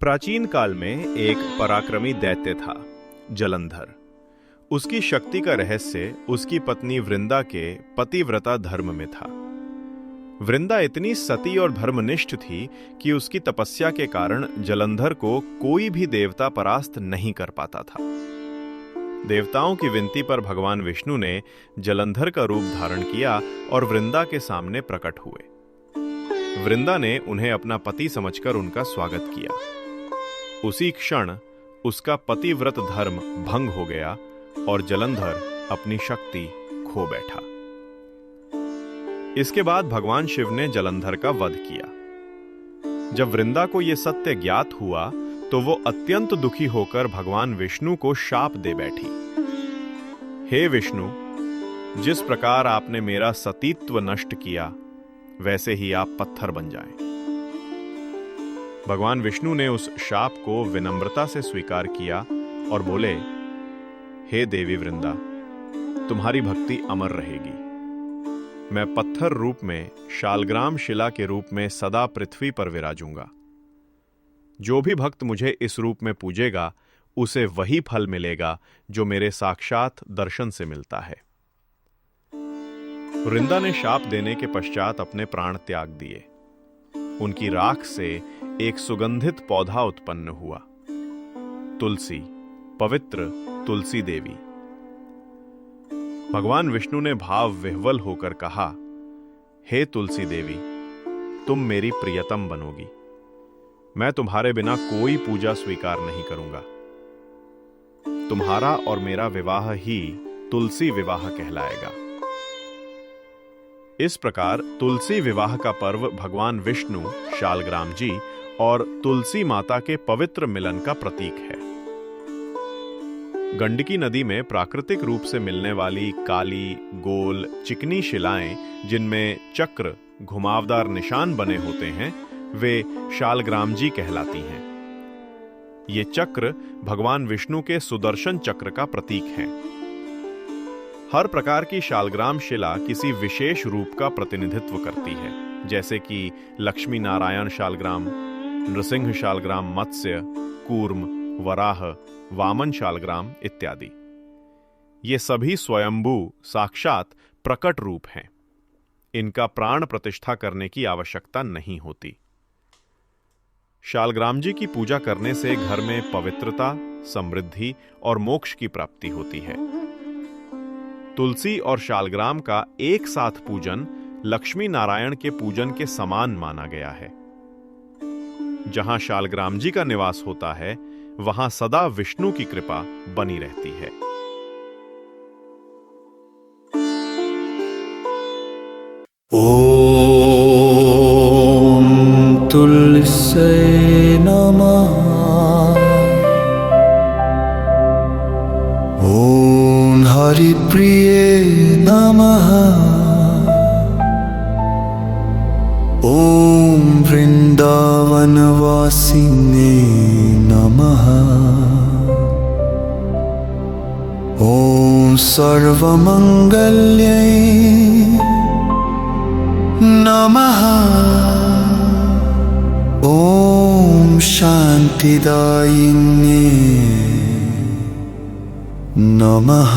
प्राचीन काल में एक पराक्रमी दैत्य था, जलंधर। उसकी शक्ति का रहस्य उसकी पत्नी वृंदा के पतिव्रता धर्म में था। वृंदा इतनी सती और धर्मनिष्ठ थी कि उसकी तपस्या के कारण जलंधर को कोई भी देवता परास्त नहीं कर पाता था। देवताओं की विनती पर भगवान विष्णु ने जलंधर का रूप धारण किया और वृंदा के सामने प्रकट हुए। वृंदा ने उन्हें अपना पति समझकर उनका स्वागत किया। उसी क्षण उसका पतिव्रत धर्म भंग हो गया और जलंधर अपनी शक्ति खो बैठा। इसके बाद भगवान शिव ने जलंधर का वध किया। जब वृंदा को यह सत्य ज्ञात हुआ तो वो अत्यंत दुखी होकर भगवान विष्णु को शाप दे बैठी। हे विष्णु, जिस प्रकार आपने मेरा सतीत्व नष्ट किया, वैसे ही आप पत्थर बन जाएं। भगवान विष्णु ने उस शाप को विनम्रता से स्वीकार किया और बोले, हे देवी वृंदा, तुम्हारी भक्ति अमर रहेगी। मैं पत्थर रूप में शालग्राम शिला के रूप में सदा पृथ्वी पर विराजूंगा। जो भी भक्त मुझे इस रूप में पूजेगा, उसे वही फल मिलेगा जो मेरे साक्षात दर्शन से मिलता है। वृंदा ने शाप देने के पश्चात अपने प्राण त्याग दिए। उनकी राख से एक सुगंधित पौधा उत्पन्न हुआ, तुलसी, पवित्र तुलसी देवी। भगवान विष्णु ने भाव विह्वल होकर कहा, हे तुलसी देवी, तुम मेरी प्रियतम बनोगी। मैं तुम्हारे बिना कोई पूजा स्वीकार नहीं करूंगा। तुम्हारा और मेरा विवाह ही तुलसी विवाह कहलाएगा। इस प्रकार तुलसी विवाह का पर्व भगवान विष्णु, शालग्राम जी और तुलसी माता के पवित्र मिलन का प्रतीक है। गंडकी नदी में प्राकृतिक रूप से मिलने वाली काली, गोल, चिकनी शिलाएं, जिनमें चक्र, घुमावदार निशान बने होते हैं, वे शालग्राम जी कहलाती हैं। ये चक्र भगवान विष्णु के सुदर्शन चक्र का प्रतीक हैं। हर प्रकार की शालग्राम शिला किसी विशेष रूप का प्रतिनिधित्व करती है, जैसे कि लक्ष्मी नारायण शालग्राम, नृसिंह शालग्राम, मत्स्य, कूर्म, वराह, वामन शालग्राम इत्यादि। ये सभी स्वयंभू साक्षात प्रकट रूप हैं। इनका प्राण प्रतिष्ठा करने की आवश्यकता नहीं होती। शालग्राम जी की पूजा करने से घर में पवित्रता, समृद्धि और मोक्ष की प्राप्ति होती है। तुलसी और शालग्राम का एक साथ पूजन लक्ष्मी नारायण के पूजन के समान माना गया है। जहां शालग्राम जी का निवास होता है, वहां सदा विष्णु की कृपा बनी रहती है। ओम तुलसी नमः। ओम हरिप्रिय नमः। ओम वृंदावनवासिने नमः। ओम सर्वमंगल्यै नमः। ओम शांतिदायिने नमः।